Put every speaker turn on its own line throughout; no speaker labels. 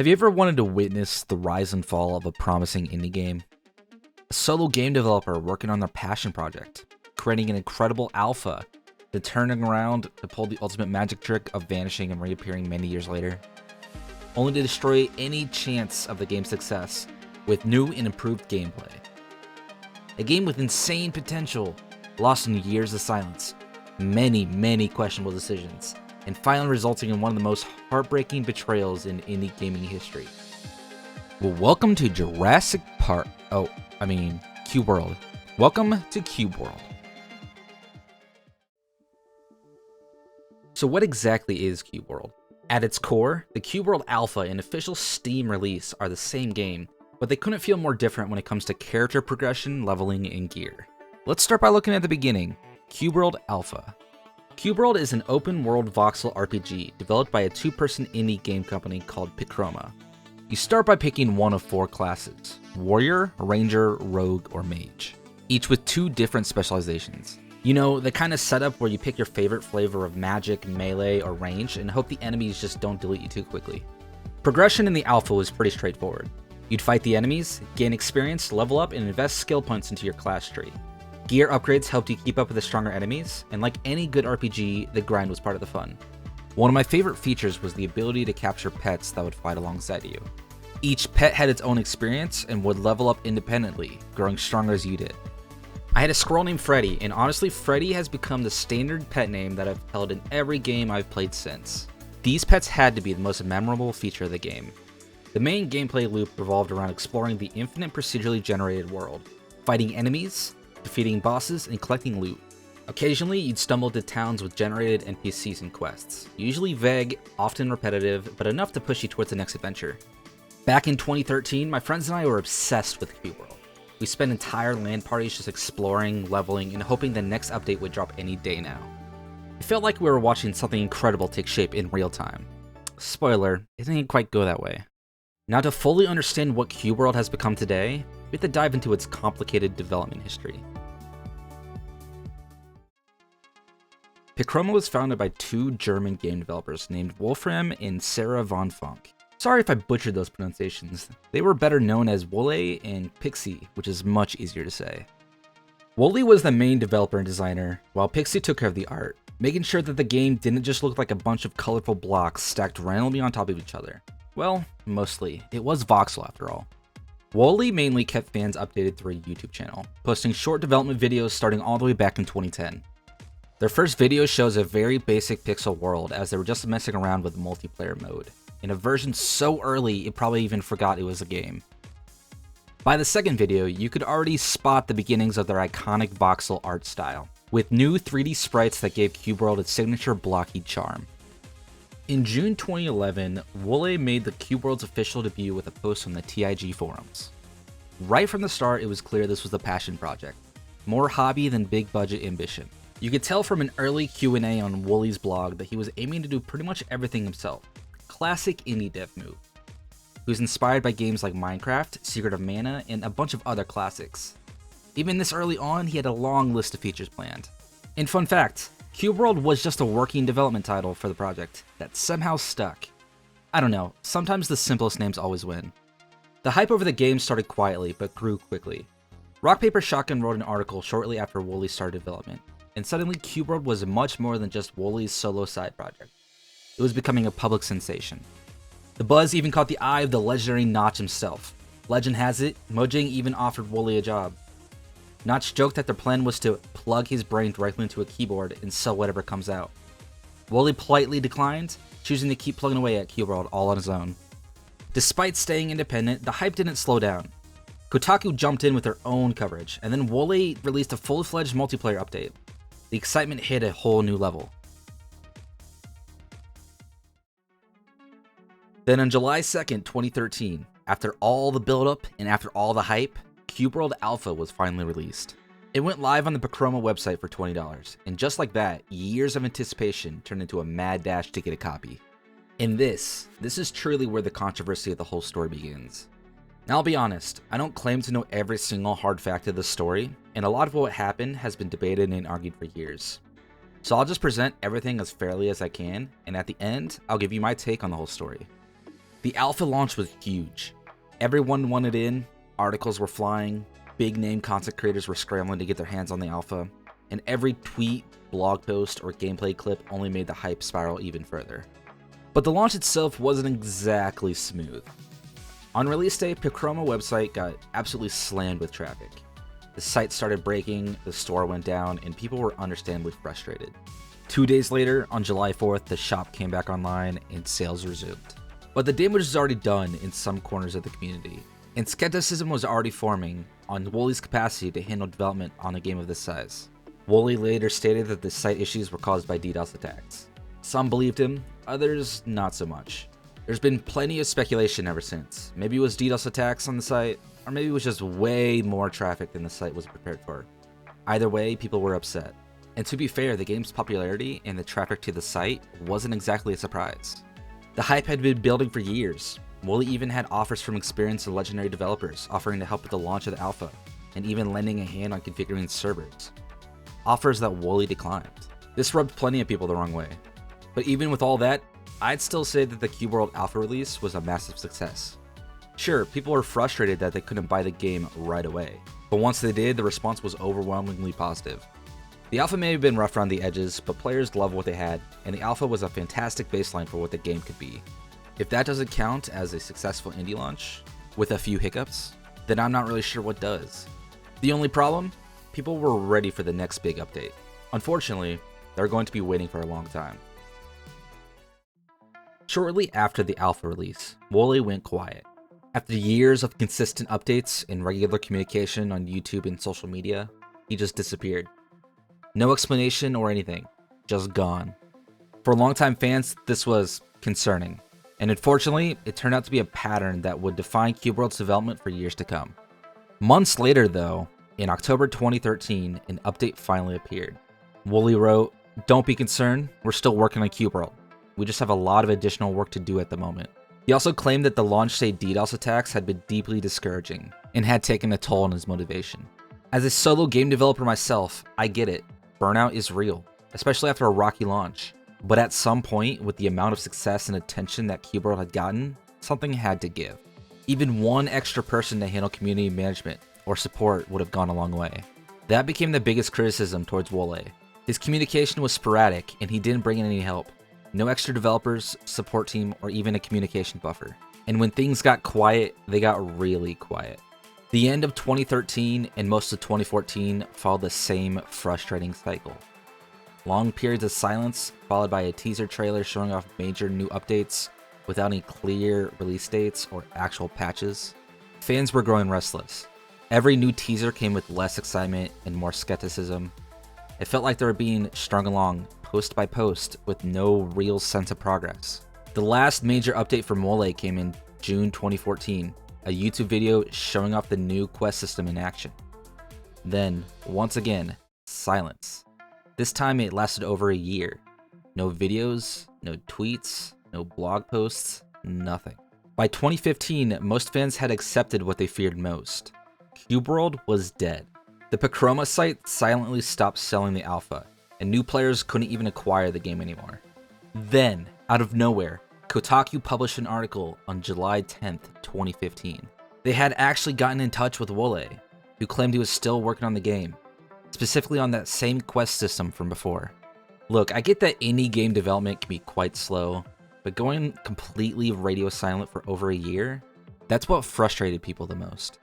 Have you ever wanted to witness the rise and fall of a promising indie game? A solo game developer working on their passion project, creating an incredible alpha, then turning around to pull the ultimate magic trick of vanishing and reappearing many years later, only to destroy any chance of the game's success with new and improved gameplay. A game with insane potential, lost in years of silence, many questionable decisions, and finally resulting in one of the most heartbreaking betrayals in indie gaming history. Well, welcome to Cube World. Welcome to Cube World. So what exactly is Cube World? At its core, the Cube World Alpha and official Steam release are the same game, but they couldn't feel more different when it comes to character progression, leveling, and gear. Let's start by looking at the beginning. Cube World Alpha. Cube World is an open-world voxel RPG developed by a two-person indie game company called Pichroma. You start by picking one of four classes: Warrior, Ranger, Rogue, or Mage, each with two different specializations. You know, the kind of setup where you pick your favorite flavor of magic, melee, or range and hope the enemies just don't delete you too quickly. Progression in the alpha was pretty straightforward. You'd fight the enemies, gain experience, level up, and invest skill points into your class tree. Gear upgrades helped you keep up with the stronger enemies, and like any good RPG, the grind was part of the fun. One of my favorite features was the ability to capture pets that would fight alongside you. Each pet had its own experience and would level up independently, growing stronger as you did. I had a squirrel named Freddy, and honestly, Freddy has become the standard pet name that I've held in every game I've played since. These pets had to be the most memorable feature of the game. The main gameplay loop revolved around exploring the infinite procedurally generated world, fighting enemies, defeating bosses, and collecting loot. Occasionally, you'd stumble into towns with generated NPCs and quests, usually vague, often repetitive, but enough to push you towards the next adventure. Back in 2013, my friends and I were obsessed with Cube World. We spent entire LAN parties just exploring, leveling, and hoping the next update would drop any day now. It felt like we were watching something incredible take shape in real time. Spoiler, it didn't quite go that way. Now, to fully understand what Cube World has become today, we have to dive into its complicated development history. Pichroma was founded by two German game developers named Wolfram and Sarah von Funk. Sorry if I butchered those pronunciations. They were better known as Wolle and Pixie, which is much easier to say. Wolle was the main developer and designer, while Pixie took care of the art, making sure that the game didn't just look like a bunch of colorful blocks stacked randomly on top of each other. Well, mostly. It was voxel after all. Wolle mainly kept fans updated through a YouTube channel, posting short development videos starting all the way back in 2010. Their first video shows a very basic pixel world as they were just messing around with multiplayer mode, in a version so early it probably even forgot it was a game. By the second video, you could already spot the beginnings of their iconic voxel art style, with new 3D sprites that gave Cube World its signature blocky charm. In June 2011, Wolle made the Cube World's official debut with a post on the TIG forums. Right from the start, it was clear this was a passion project, more hobby than big budget ambition. You could tell from an early Q&A on Wolle's blog that he was aiming to do pretty much everything himself. Classic indie dev move. He was inspired by games like Minecraft, Secret of Mana, and a bunch of other classics. Even this early on, he had a long list of features planned. And fun fact, Cube World was just a working development title for the project that somehow stuck. I don't know, sometimes the simplest names always win. The hype over the game started quietly, but grew quickly. Rock Paper Shotgun wrote an article shortly after Wolle started development, and suddenly Cube World was much more than just Wolle's solo side project. It was becoming a public sensation. The buzz even caught the eye of the legendary Notch himself. Legend has it, Mojang even offered Wolle a job. Notch joked that their plan was to plug his brain directly into a keyboard and sell whatever comes out. Wolle politely declined, choosing to keep plugging away at Cube World all on his own. Despite staying independent, the hype didn't slow down. Kotaku jumped in with their own coverage, and then Wolle released a full-fledged multiplayer update. The excitement hit a whole new level. Then on July 2nd, 2013, after all the build-up and after all the hype, Cube World Alpha was finally released. It went live on the Pichroma website for $20, and just like that, years of anticipation turned into a mad dash to get a copy. And this is truly where the controversy of the whole story begins. Now I'll be honest, I don't claim to know every single hard fact of the story, and a lot of what happened has been debated and argued for years. So I'll just present everything as fairly as I can, and at the end, I'll give you my take on the whole story. The alpha launch was huge. Everyone wanted in, articles were flying, big name content creators were scrambling to get their hands on the alpha, and every tweet, blog post, or gameplay clip only made the hype spiral even further. But the launch itself wasn't exactly smooth. On release day, Pichroma website got absolutely slammed with traffic. The site started breaking, the store went down, and people were understandably frustrated. 2 days later, on July 4th, the shop came back online and sales resumed. But the damage was already done in some corners of the community, and skepticism was already forming on Woolly's capacity to handle development on a game of this size. Woolly later stated that the site issues were caused by DDoS attacks. Some believed him, others not so much. There's been plenty of speculation ever since. Maybe it was DDoS attacks on the site, or maybe it was just way more traffic than the site was prepared for. Either way, people were upset. And to be fair, the game's popularity and the traffic to the site wasn't exactly a surprise. The hype had been building for years. Woolly even had offers from experienced and legendary developers offering to help with the launch of the alpha, and even lending a hand on configuring servers. Offers that Woolly declined. This rubbed plenty of people the wrong way. But even with all that, I'd still say that the Cube World alpha release was a massive success. Sure, people were frustrated that they couldn't buy the game right away, but once they did, the response was overwhelmingly positive. The alpha may have been rough around the edges, but players loved what they had, and the alpha was a fantastic baseline for what the game could be. If that doesn't count as a successful indie launch, with a few hiccups, then I'm not really sure what does. The only problem? People were ready for the next big update. Unfortunately, they're going to be waiting for a long time. Shortly after the alpha release, Woolly went quiet. After years of consistent updates and regular communication on YouTube and social media, he just disappeared. No explanation or anything, just gone. For longtime fans, this was concerning, and unfortunately, it turned out to be a pattern that would define Cube World's development for years to come. Months later, though, in October 2013, an update finally appeared. Woolly wrote, "Don't be concerned, we're still working on Cube World. We just have a lot of additional work to do at the moment." He also claimed that the launch day DDoS attacks had been deeply discouraging and had taken a toll on his motivation. As a solo game developer myself, I get it. Burnout is real, especially after a rocky launch. But at some point, with the amount of success and attention that Cube World had gotten, something had to give. Even one extra person to handle community management or support would have gone a long way. That became the biggest criticism towards Woolly. His communication was sporadic and he didn't bring in any help. No extra developers, support team, or even a communication buffer. And when things got quiet, they got really quiet. The end of 2013 and most of 2014 followed the same frustrating cycle. Long periods of silence, followed by a teaser trailer showing off major new updates without any clear release dates or actual patches. Fans were growing restless. Every new teaser came with less excitement and more skepticism. It felt like they were being strung along, post by post, with no real sense of progress. The last major update from Woolly came in June 2014, a YouTube video showing off the new quest system in action. Then, once again, silence. This time it lasted over a year. No videos, no tweets, no blog posts, nothing. By 2015, most fans had accepted what they feared most. Cube World was dead. The Pichroma site silently stopped selling the alpha, and new players couldn't even acquire the game anymore. Then, out of nowhere, Kotaku published an article on July 10th, 2015. They had actually gotten in touch with Woolly, who claimed he was still working on the game, specifically on that same quest system from before. Look, I get that indie game development can be quite slow, but going completely radio silent for over a year, that's what frustrated people the most.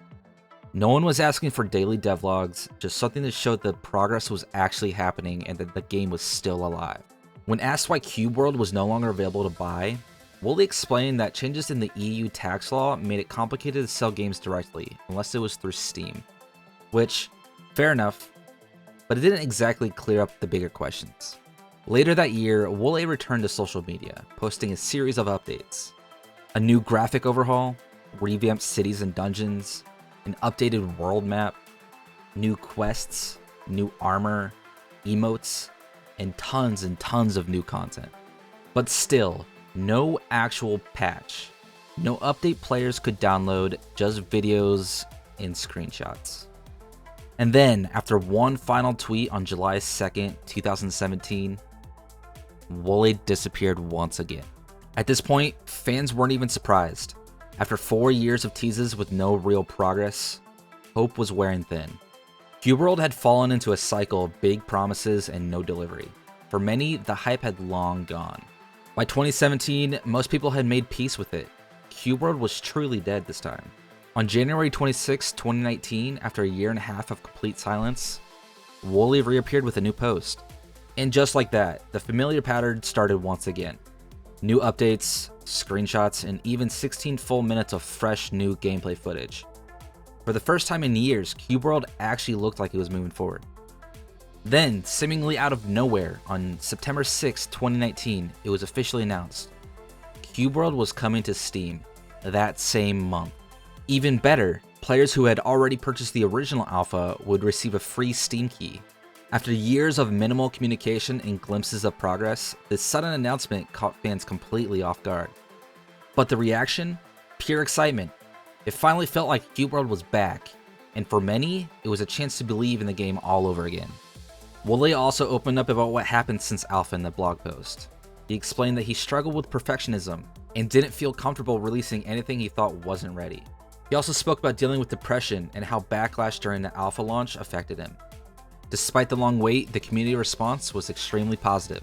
No one was asking for daily devlogs, just something that showed that progress was actually happening and that the game was still alive. When asked why Cube World was no longer available to buy, Woolly explained that changes in the EU tax law made it complicated to sell games directly, unless it was through Steam. Which, fair enough, but it didn't exactly clear up the bigger questions. Later that year, Woolly returned to social media, posting a series of updates. A new graphic overhaul, revamped cities and dungeons, an updated world map, new quests, new armor, emotes, and tons of new content. But still, no actual patch. No update players could download, just videos and screenshots. And then, after one final tweet on July 2nd, 2017, Woolly disappeared once again. At this point, fans weren't even surprised. After 4 years of teases with no real progress, hope was wearing thin. Cubeworld had fallen into a cycle of big promises and no delivery. For many, the hype had long gone. By 2017, most people had made peace with it. Cubeworld was truly dead this time. On January 26, 2019, after a year and a half of complete silence, Wooly reappeared with a new post. And just like that, the familiar pattern started once again. New updates, screenshots, and even 16 full minutes of fresh new gameplay footage. For the first time in years, Cubeworld actually looked like it was moving forward. Then, seemingly out of nowhere, on September 6, 2019, it was officially announced. Cubeworld was coming to Steam that same month. Even better, players who had already purchased the original alpha would receive a free Steam key. After years of minimal communication and glimpses of progress, this sudden announcement caught fans completely off guard. But the reaction? Pure excitement. It finally felt like Cubeworld was back, and for many, it was a chance to believe in the game all over again. Wooly also opened up about what happened since alpha in the blog post. He explained that he struggled with perfectionism and didn't feel comfortable releasing anything he thought wasn't ready. He also spoke about dealing with depression and how backlash during the alpha launch affected him. Despite the long wait, the community response was extremely positive.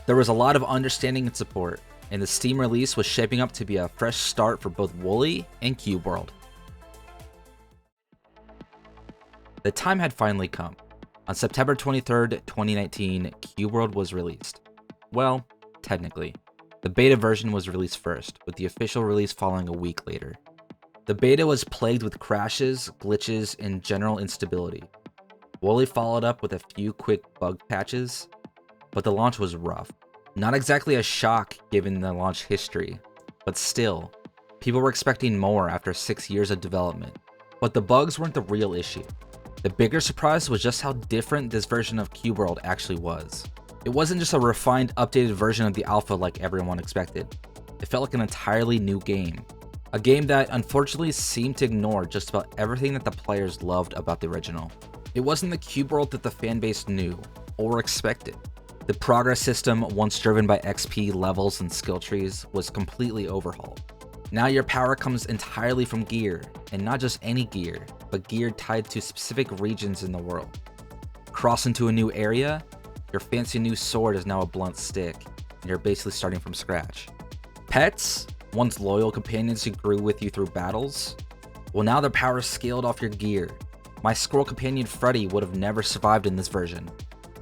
There was a lot of understanding and support, and the Steam release was shaping up to be a fresh start for both Wooly and Cubeworld. The time had finally come. On September 23rd, 2019, Cubeworld was released. Well, technically. The beta version was released first, with the official release following a week later. The beta was plagued with crashes, glitches, and general instability. Wooly followed up with a few quick bug patches, but the launch was rough. Not exactly a shock given the launch history, but still, people were expecting more after 6 years of development. But the bugs weren't the real issue. The bigger surprise was just how different this version of Cubeworld actually was. It wasn't just a refined, updated version of the alpha like everyone expected. It felt like an entirely new game. A game that unfortunately seemed to ignore just about everything that the players loved about the original. It wasn't the Cubeworld that the fanbase knew or expected. The progress system, once driven by XP levels and skill trees, was completely overhauled. Now your power comes entirely from gear, and not just any gear, but gear tied to specific regions in the world. Cross into a new area, your fancy new sword is now a blunt stick, and you're basically starting from scratch. Pets, once loyal companions who grew with you through battles, well, now their power is scaled off your gear. My squirrel companion Freddy would have never survived in this version.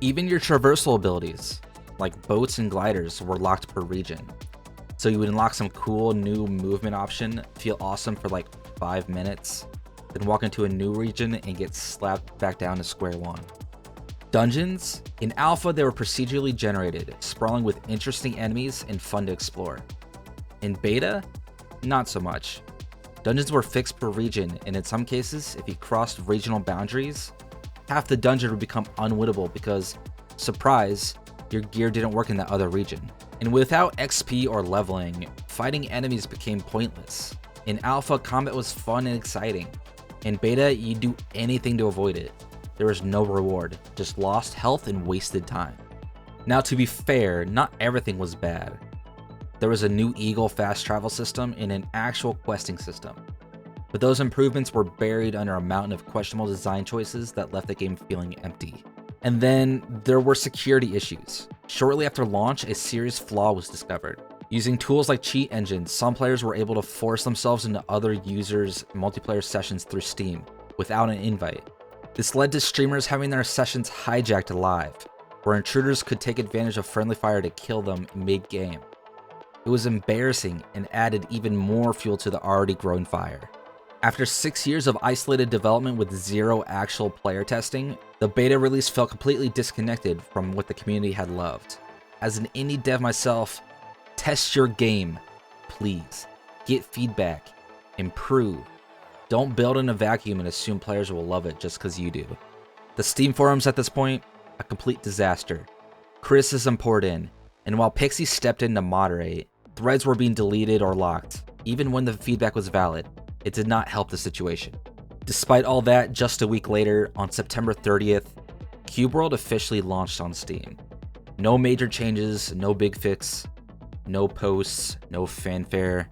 Even your traversal abilities, like boats and gliders, were locked per region. So you would unlock some cool new movement option, feel awesome for like 5 minutes, then walk into a new region and get slapped back down to square one. Dungeons? In alpha, they were procedurally generated, sprawling with interesting enemies and fun to explore. In beta? Not so much. Dungeons were fixed per region, and in some cases, if you crossed regional boundaries, half the dungeon would become unwinnable because, surprise, your gear didn't work in that other region. And without XP or leveling, fighting enemies became pointless. In alpha, combat was fun and exciting. In beta, you'd do anything to avoid it. There was no reward, just lost health and wasted time. Now, to be fair, not everything was bad. There was a new Eagle fast travel system and an actual questing system. But those improvements were buried under a mountain of questionable design choices that left the game feeling empty. And then there were security issues. Shortly after launch, a serious flaw was discovered. Using tools like cheat engines, some players were able to force themselves into other users' multiplayer sessions through Steam without an invite. This led to streamers having their sessions hijacked live, where intruders could take advantage of friendly fire to kill them mid-game. It was embarrassing and added even more fuel to the already growing fire. After 6 years of isolated development with zero actual player testing, the beta release felt completely disconnected from what the community had loved. As an indie dev myself, test your game, please. Get feedback, improve. Don't build in a vacuum and assume players will love it just because you do. The Steam forums at this point, a complete disaster. Criticism poured in, and while Pixie stepped in to moderate, threads were being deleted or locked. Even when the feedback was valid, it did not help the situation. Despite all that, just a week later, on September 30th, Cubeworld officially launched on Steam. No major changes, no big fix, No posts, no fanfare,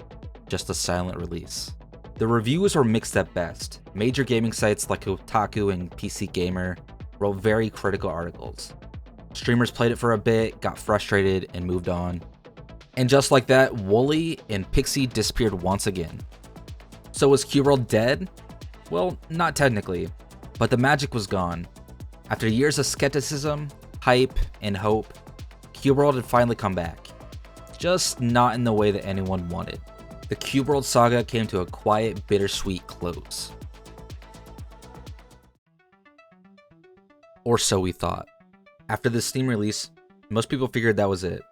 just a silent release. The reviews were mixed at best. Major gaming sites like Kotaku and PC Gamer wrote very critical articles. Streamers played it for a bit, got frustrated, and moved on. And just like that, Wooly and Pixie disappeared once again. So was Q-World dead? Well, not technically, but the magic was gone. After years of skepticism, hype, and hope, Q-World had finally come back. Just not in the way that anyone wanted. The Q-World saga came to a quiet, bittersweet close. Or so we thought. After the Steam release, most people figured that was it.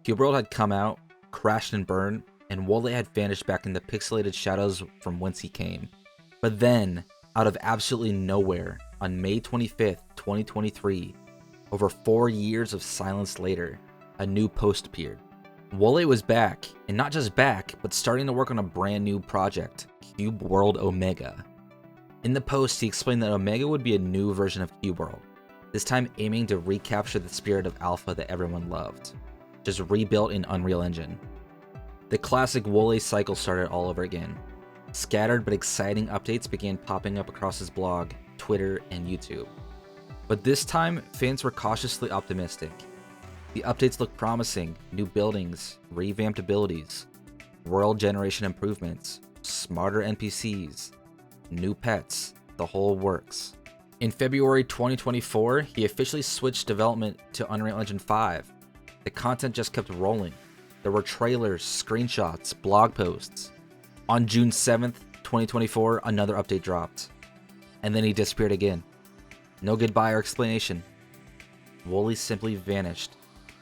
Q-World had come out, crashed and burned, and Wooly had vanished back in the pixelated shadows from whence he came. But then, out of absolutely nowhere, on May 25th, 2023, over 4 years of silence later, a new post appeared. Wooly was back, and not just back, but starting to work on a brand new project, Cube World Omega. In the post, he explained that Omega would be a new version of Cube World, this time aiming to recapture the spirit of Alpha that everyone loved, just rebuilt in Unreal Engine. The classic Wooly cycle started all over again. Scattered but exciting updates began popping up across his blog, Twitter, and YouTube. But this time, fans were cautiously optimistic. The updates looked promising: new buildings, revamped abilities, world generation improvements, smarter NPCs, new pets, the whole works. In February 2024, he officially switched development to Unreal Engine 5. The content just kept rolling. There were trailers, screenshots, blog posts. On June 7th, 2024, another update dropped. And then he disappeared again. No goodbye or explanation. Wooly simply vanished,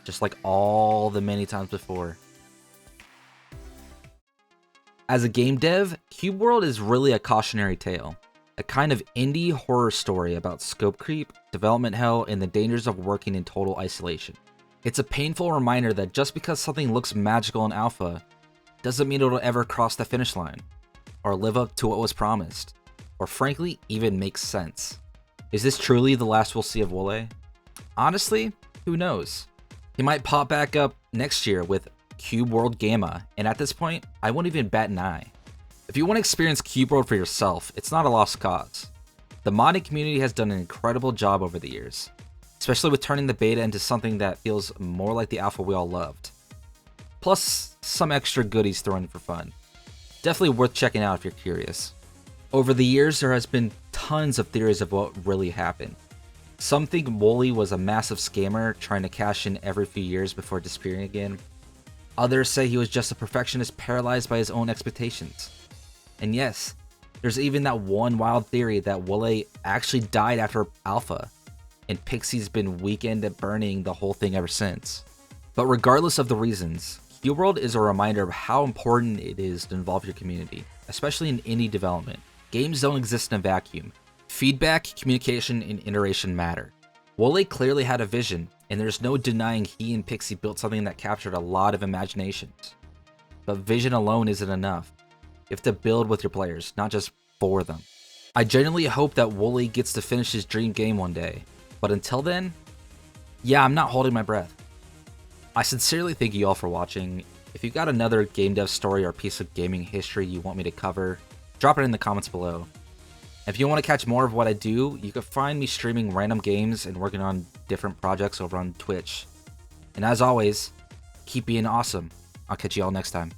just like all the many times before. As a game dev, Cube World is really a cautionary tale. A kind of indie horror story about scope creep, development hell, and the dangers of working in total isolation. It's a painful reminder that just because something looks magical in alpha, doesn't mean it'll ever cross the finish line, or live up to what was promised, or frankly, even make sense. Is this truly the last we'll see of Wooly? Honestly, who knows? He might pop back up next year with Cube World Gamma, and at this point, I won't even bat an eye. If you want to experience Cube World for yourself, it's not a lost cause. The modding community has done an incredible job over the years, especially with turning the beta into something that feels more like the alpha we all loved. Plus, some extra goodies thrown in for fun. Definitely worth checking out if you're curious. Over the years, there has been tons of theories of what really happened. Some think Wooly was a massive scammer trying to cash in every few years before disappearing again. Others say he was just a perfectionist paralyzed by his own expectations. And yes, there's even that one wild theory that Wooly actually died after Alpha, and Pixie's been weekend at burning the whole thing ever since. But regardless of the reasons, Cube World is a reminder of how important it is to involve your community, especially in indie development. Games don't exist in a vacuum. Feedback, communication, and iteration matter. Wooly clearly had a vision, and there's no denying he and Pixie built something that captured a lot of imaginations. But vision alone isn't enough. You have to build with your players, not just for them. I genuinely hope that Wooly gets to finish his dream game one day, but until then, yeah, I'm not holding my breath. I sincerely thank you all for watching. If you've got another game dev story or piece of gaming history you want me to cover, drop it in the comments below. If you want to catch more of what I do, you can find me streaming random games and working on different projects over on Twitch. And as always, keep being awesome. I'll catch you all next time.